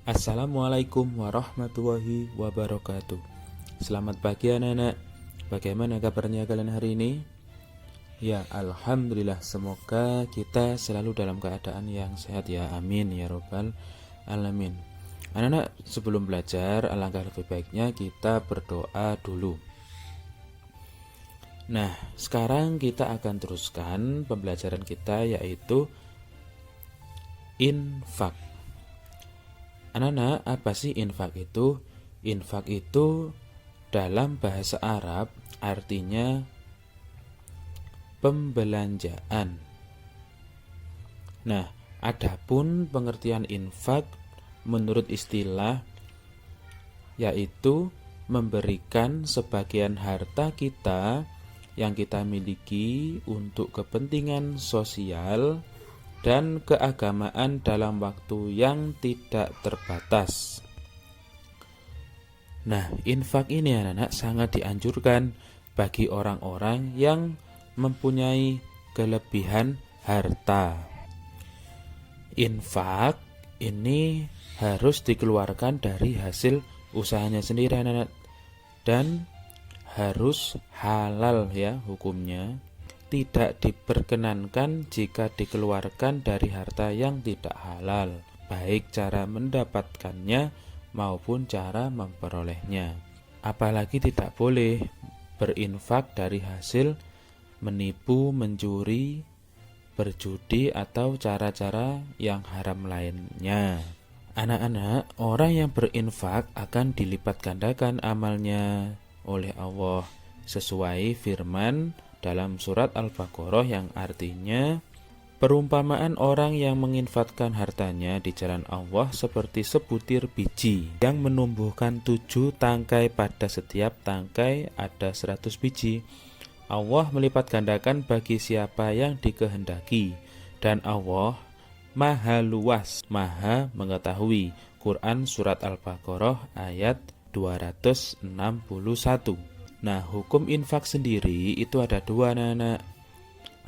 Assalamualaikum warahmatullahi wabarakatuh. Selamat pagi anak-anak. Bagaimana kabarnya kalian hari ini? Ya, alhamdulillah, semoga kita selalu dalam keadaan yang sehat ya. Amin ya robbal alamin. Anak-anak, sebelum belajar alangkah lebih baiknya kita berdoa dulu. Nah, sekarang kita akan teruskan pembelajaran kita, yaitu infak. Anak-anak, apa sih infak itu? Infak itu dalam bahasa Arab artinya pembelanjaan. Nah, adapun pengertian infak menurut istilah yaitu memberikan sebagian harta kita yang kita miliki untuk kepentingan sosial dan keagamaan dalam waktu yang tidak terbatas. Nah, infak ini anak-anak sangat dianjurkan bagi orang-orang yang mempunyai kelebihan harta. Infak ini harus dikeluarkan dari hasil usahanya sendiri anak-anak, dan harus halal ya hukumnya. Tidak diperkenankan jika dikeluarkan dari harta yang tidak halal, baik cara mendapatkannya maupun cara memperolehnya. Apalagi tidak boleh berinfak dari hasil menipu, mencuri, berjudi, atau cara-cara yang haram lainnya. Anak-anak, orang yang berinfak akan dilipat gandakan amalnya oleh Allah sesuai firman dalam surat Al-Baqarah yang artinya, perumpamaan orang yang menginfakkan hartanya di jalan Allah seperti sebutir biji yang menumbuhkan 7 tangkai, pada setiap tangkai ada 100 biji. Allah melipat gandakan bagi siapa yang dikehendaki, dan Allah Maha luas, Maha mengetahui. Quran surat Al-Baqarah ayat 261. Nah, hukum infak sendiri itu ada dua anak-anak.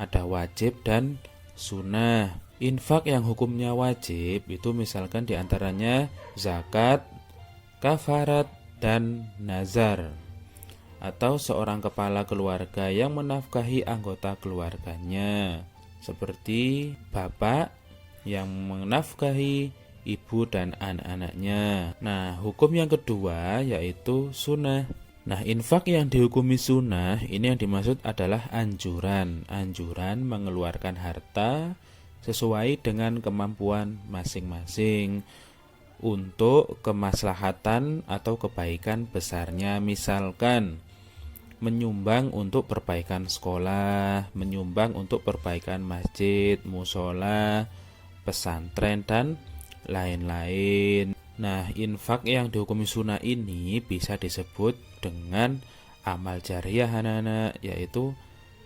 Ada wajib dan sunnah. Infak yang hukumnya wajib itu misalkan diantaranya zakat, kafarat, dan nazar. Atau seorang kepala keluarga yang menafkahi anggota keluarganya, seperti bapak yang menafkahi ibu dan anak-anaknya. Nah, hukum yang kedua yaitu sunnah. Nah, infak yang dihukumi sunnah ini yang dimaksud adalah anjuran mengeluarkan harta sesuai dengan kemampuan masing-masing untuk kemaslahatan atau kebaikan besarnya. Misalkan menyumbang untuk perbaikan sekolah, menyumbang untuk perbaikan masjid, musola, pesantren, dan lain-lain. Nah, infak yang dihukumi sunnah ini bisa disebut dengan amal jariah anak-anak, yaitu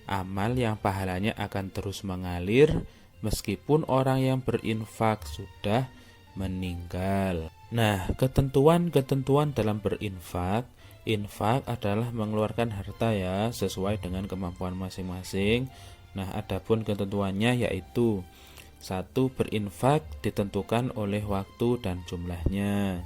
amal yang pahalanya akan terus mengalir meskipun orang yang berinfak sudah meninggal. Nah, ketentuan-ketentuan dalam berinfak, infak adalah mengeluarkan harta ya sesuai dengan kemampuan masing-masing. Nah, adapun ketentuannya yaitu: 1. Berinfak ditentukan oleh waktu dan jumlahnya.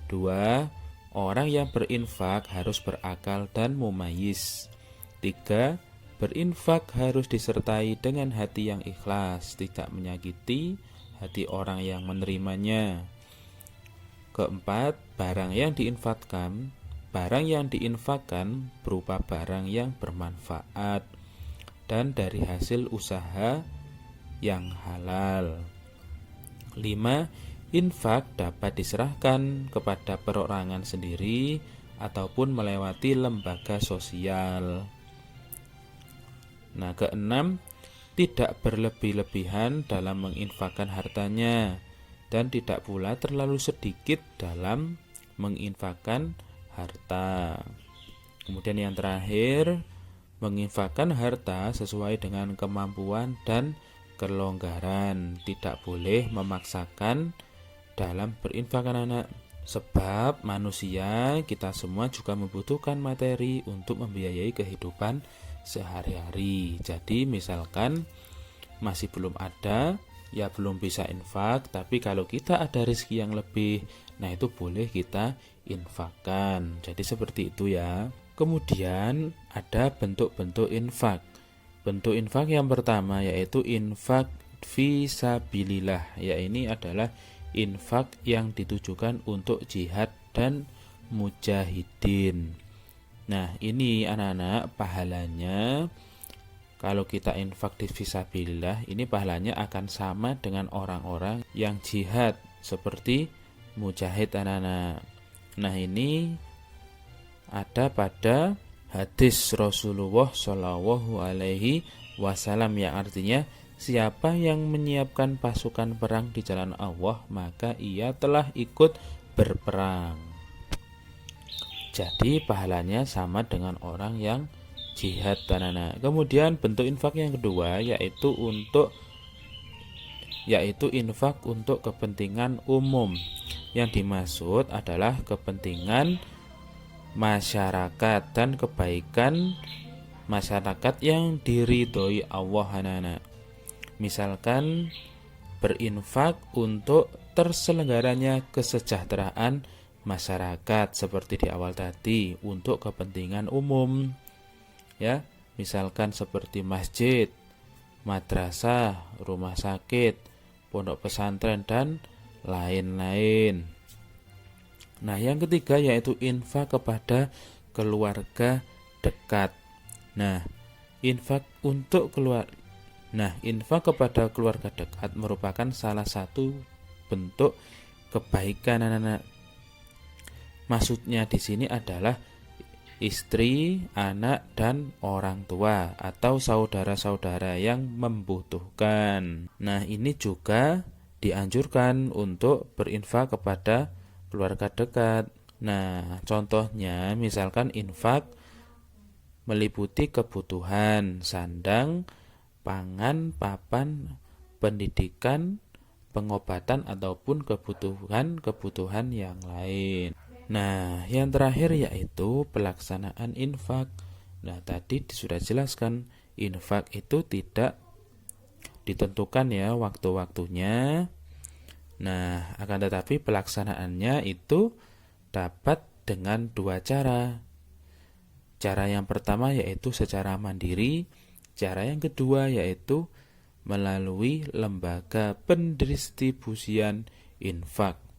2. Orang yang berinfak harus berakal dan mumayyiz. 3. Berinfak harus disertai dengan hati yang ikhlas, tidak menyakiti hati orang yang menerimanya. 4. Barang yang diinfakkan berupa barang yang bermanfaat dan dari hasil usaha yang halal. 5. Infak dapat diserahkan kepada perorangan sendiri ataupun melewati lembaga sosial. Nah, 6. Tidak berlebih-lebihan dalam menginfakkan hartanya dan tidak pula terlalu sedikit dalam menginfakkan harta. Kemudian yang terakhir, menginfakkan harta sesuai dengan kemampuan dan kelonggaran, tidak boleh memaksakan dalam berinfak anak-anak. Sebab manusia kita semua juga membutuhkan materi untuk membiayai kehidupan sehari-hari. Jadi misalkan masih belum ada ya belum bisa infak, tapi kalau kita ada rezeki yang lebih, nah itu boleh kita infakkan. Jadi seperti itu ya. Kemudian ada bentuk-bentuk infak. Bentuk infak yang pertama yaitu infak fisabilillah. Ya, ini adalah infak yang ditujukan untuk jihad dan mujahidin. Nah, ini anak-anak pahalanya kalau kita infak di fisabilillah, ini pahalanya akan sama dengan orang-orang yang jihad seperti mujahid anak-anak. Nah, ini ada pada hadis Rasulullah Shallallahu Alaihi Wasallam yang artinya siapa yang menyiapkan pasukan perang di jalan Allah maka ia telah ikut berperang. Jadi pahalanya sama dengan orang yang jihad anak-anak. Kemudian bentuk infak yang kedua yaitu infak untuk kepentingan umum. Yang dimaksud adalah kepentingan masyarakat dan kebaikan masyarakat yang diridhoi Allah anak-anak. Misalkan berinfak untuk terselenggaranya kesejahteraan masyarakat seperti di awal tadi untuk kepentingan umum. Ya, misalkan seperti masjid, madrasah, rumah sakit, pondok pesantren dan lain-lain. Nah, yang ketiga yaitu infak kepada keluarga dekat. Nah, infak kepada keluarga dekat merupakan salah satu bentuk kebaikan anak-anak. Maksudnya di sini adalah istri, anak, dan orang tua atau saudara-saudara yang membutuhkan. Nah, ini juga dianjurkan untuk berinfak kepada keluarga dekat. Nah, contohnya misalkan infak meliputi kebutuhan sandang, pangan, papan, pendidikan, pengobatan ataupun kebutuhan yang lain. Nah, yang terakhir yaitu pelaksanaan infak. Nah, tadi sudah jelaskan infak itu tidak ditentukan ya waktu-waktunya. Nah, akan tetapi pelaksanaannya itu dapat dengan dua cara. Cara yang pertama yaitu secara mandiri, cara yang kedua yaitu melalui lembaga pendistribusian infak.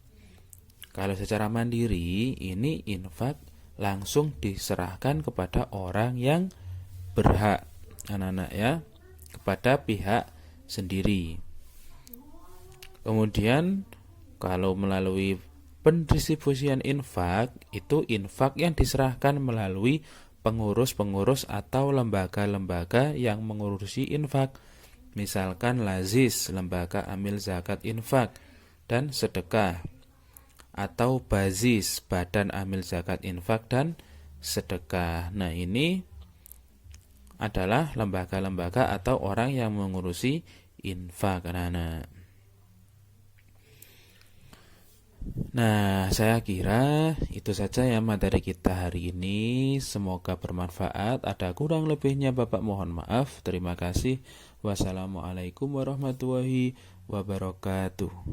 Kalau secara mandiri, ini infak langsung diserahkan kepada orang yang berhak, anak-anak ya, kepada pihak sendiri. Kemudian kalau melalui pendistribusian infak, itu infak yang diserahkan melalui pengurus-pengurus atau lembaga-lembaga yang mengurusi infak. Misalkan Lazis, lembaga amil zakat infak dan sedekah, atau Bazis, badan amil zakat infak dan sedekah. Nah, ini adalah lembaga-lembaga atau orang yang mengurusi infak anak-anak. Nah, saya kira itu saja ya materi kita hari ini. Semoga bermanfaat. Ada kurang lebihnya Bapak mohon maaf. Terima kasih. Wassalamualaikum warahmatullahi wabarakatuh.